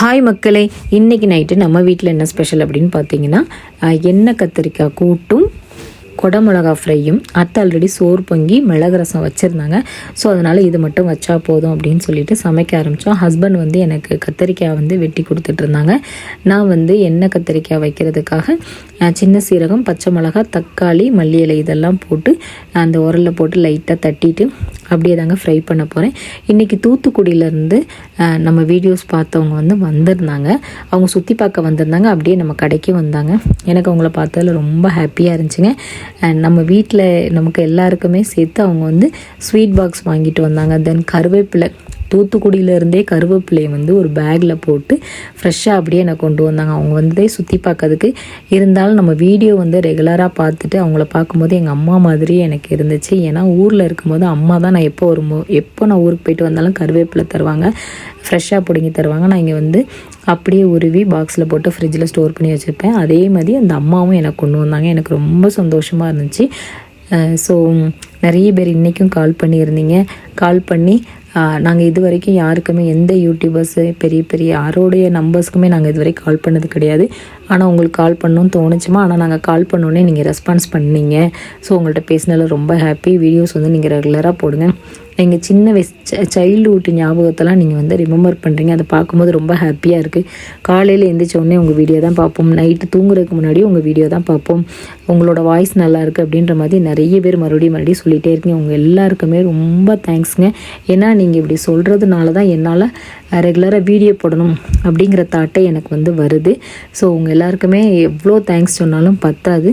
Hi மக்களே, இன்றைக்கி night நம்ம வீட்டில் என்ன ஸ்பெஷல் அப்படின்னு பார்த்தீங்கன்னா எண்ணெய் கத்திரிக்காய் கூட்டும் கொடமிளகா ஃப்ரையும். அத்தை ஆல்ரெடி சோறு பொங்கி மிளகு ரசம் வச்சுருந்தாங்க. ஸோ அதனால் இது மட்டும் வச்சா போதும் அப்படின்னு சொல்லிட்டு சமைக்க ஆரம்பித்தோம். ஹஸ்பண்ட் வந்து எனக்கு கத்திரிக்காய் வந்து வெட்டி கொடுத்துட்ருந்தாங்க. நான் வந்து எண்ணெய் கத்திரிக்காய் வைக்கிறதுக்காக சின்ன சீரகம், பச்சை மிளகா, தக்காளி, மல்லி இலை இதெல்லாம் போட்டு அந்த உரலில் போட்டு லைட்டாக தட்டிட்டு அப்படியே தாங்க ஃப்ரை பண்ண போகிறேன். இன்றைக்கி தூத்துக்குடியிலேருந்து நம்ம வீடியோஸ் பார்த்தவங்க வந்து வந்திருந்தாங்க. அவங்க சுற்றி பார்க்க வந்திருந்தாங்க. அப்படியே நம்ம கடைக்கு வந்தாங்க. எனக்கு அவங்கள பார்த்ததில் ரொம்ப ஹாப்பியாக இருந்துச்சுங்க. நம்ம வீட்டில் நமக்கு எல்லாருக்குமே சேர்த்து அவங்க வந்து ஸ்வீட் பாக்ஸ் வாங்கிட்டு வந்தாங்க. தென் கருவேப்பிலை, தூத்துக்குடியிலேருந்தே கருவேப்பிலையை வந்து ஒரு பேக்கில் போட்டு ஃப்ரெஷ்ஷாக அப்படியே எனக்கு கொண்டு வந்தாங்க. அவங்க வந்ததே சுற்றி பார்க்கறதுக்கு. இருந்தாலும் நம்ம வீடியோ வந்து ரெகுலராக பார்த்துட்டு அவங்கள பார்க்கும்போது எங்கள் அம்மா மாதிரியே எனக்கு இருந்துச்சு. ஏன்னா ஊரில் இருக்கும்போது அம்மா தான் நான் எப்போ நான் ஊருக்கு போயிட்டு வந்தாலும் கருவேப்பிலை தருவாங்க, ஃப்ரெஷ்ஷாக பிடுங்கி தருவாங்க. நான் இங்கே வந்து அப்படியே உருவி பாக்ஸில் போட்டு ஃப்ரிட்ஜில் ஸ்டோர் பண்ணி வச்சுருப்பேன். அதே மாதிரி அந்த அம்மாவும் எனக்கு கொண்டு வந்தாங்க. எனக்கு ரொம்ப சந்தோஷமாக இருந்துச்சு. ஸோ நிறைய பேர் இன்றைக்கும் கால் பண்ணியிருந்தீங்க. கால் பண்ணி நாங்கள் இது வரைக்கும் யாருக்குமே எந்த யூடியூபர்ஸு பெரிய யாரோடைய நம்பர்ஸ்க்குமே நாங்கள் இது வரைக்கும் கால் பண்ணது கிடையாது. ஆனால் உங்களுக்கு கால் பண்ணணும்னு தோணுச்சுமா. ஆனால் நாங்கள் கால் பண்ணோன்னே நீங்கள் ரெஸ்பான்ஸ் பண்ணீங்க. ஸோ உங்கள்கிட்ட பேசினால ரொம்ப ஹாப்பி. வீடியோஸ் வந்து நீங்கள் ரெகுலராக போடுங்க. எங்கள் சின்ன சைல்டுஹுட் ஞாபகத்தெல்லாம் நீங்கள் வந்து ரிமெம்பர் பண்ணுறீங்க. அதை பார்க்கும்போது ரொம்ப ஹாப்பியாக இருக்குது. காலையில் எழுந்திரிச்சோடனே உங்கள் வீடியோ தான் பார்ப்போம். நைட்டு தூங்குறதுக்கு முன்னாடி உங்கள் வீடியோ தான் பார்ப்போம். உங்களோட வாய்ஸ் நல்லா இருக்குது அப்படின்ற மாதிரி நிறைய பேர் மறுபடியும் சொல்லிகிட்டே இருக்கீங்க. உங்கள் எல்லாருக்குமே ரொம்ப தேங்க்ஸுங்க. ஏன்னா நீங்கள் இப்படி சொல்கிறதுனால தான் என்னால் ரெகுலராக வீடியோ போடணும் அப்படிங்கிற தாட்டே எனக்கு வந்து வருது. ஸோ உங்கள் எல்லாருக்குமே எவ்வளோ தேங்க்ஸ் சொன்னாலும் பத்தாது.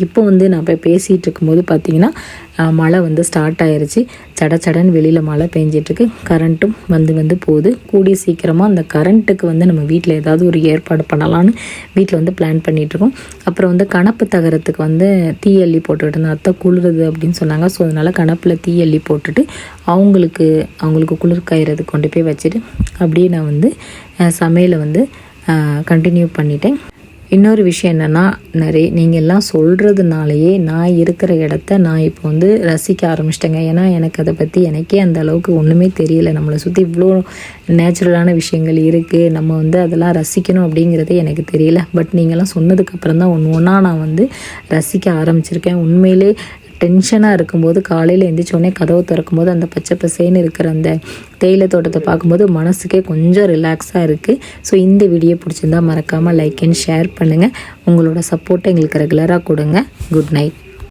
இப்போ வந்து நான் போய் பேசிகிட்டு இருக்கும்போது பார்த்தீங்கன்னா மழை வந்து ஸ்டார்ட் ஆகிருச்சு. சடன்னு வெளியில் மழை பெஞ்சிட்ருக்கு. கரண்ட்டும் வந்து போகுது. கூடிய சீக்கிரமாக அந்த கரண்ட்டுக்கு வந்து நம்ம வீட்டில் ஏதாவது ஒரு ஏற்பாடு பண்ணலான்னு வீட்டில் வந்து பிளான் பண்ணிகிட்ருக்கோம். அப்புறம் வந்து கணப்பு தகரத்துக்கு வந்து தீயள்ளி போட்டுக்கிட்டு இருந்தேன். அத்தை குளிருது அப்படின்னு சொன்னாங்க. ஸோ அதனால் கணப்பில் தீயள்ளி போட்டுட்டு அவங்களுக்கு குளிர் காயறதுக்கு கொண்டு போய் வச்சுட்டு அப்படியே நான் வந்து சமையலை வந்து கண்டினியூ பண்ணிட்டேன். இன்னொரு விஷயம் என்னென்னா, நீங்கள் எல்லாம் சொல்கிறதுனாலையே நான் இருக்கிற இடத்த நான் இப்போ வந்து ரசிக்க ஆரம்பிச்சிட்டேங்க. ஏன்னா எனக்கு அதை பற்றி எனக்கே அந்த அளவுக்கு ஒன்றுமே தெரியல. நம்மளை சுற்றி இவ்வளோ நேச்சுரலான விஷயங்கள் இருக்குது. நம்ம வந்து அதெல்லாம் ரசிக்கணும் அப்படிங்கிறதே எனக்கு தெரியல. பட் நீங்கள்லாம் சொன்னதுக்கப்புறம் தான் ஒன்றா நான் வந்து ரசிக்க ஆரம்பிச்சிருக்கேன். உண்மையிலே டென்ஷனாக இருக்கும்போது காலையில் எழுந்திரிச்சோடனே கதவை திறக்கும்போது அந்த பச்சை பசேன்னு இருக்கிற அந்த தேயிலை தோட்டத்தை பார்க்கும்போது மனசுக்கே கொஞ்சம் ரிலாக்ஸாக இருக்குது. ஸோ இந்த வீடியோ பிடிச்சிருந்தா மறக்காமல் லைக் அண்ட் ஷேர் பண்ணுங்கள். உங்களோட சப்போர்ட்டை எங்களுக்கு ரெகுலராக கொடுங்க. Good night.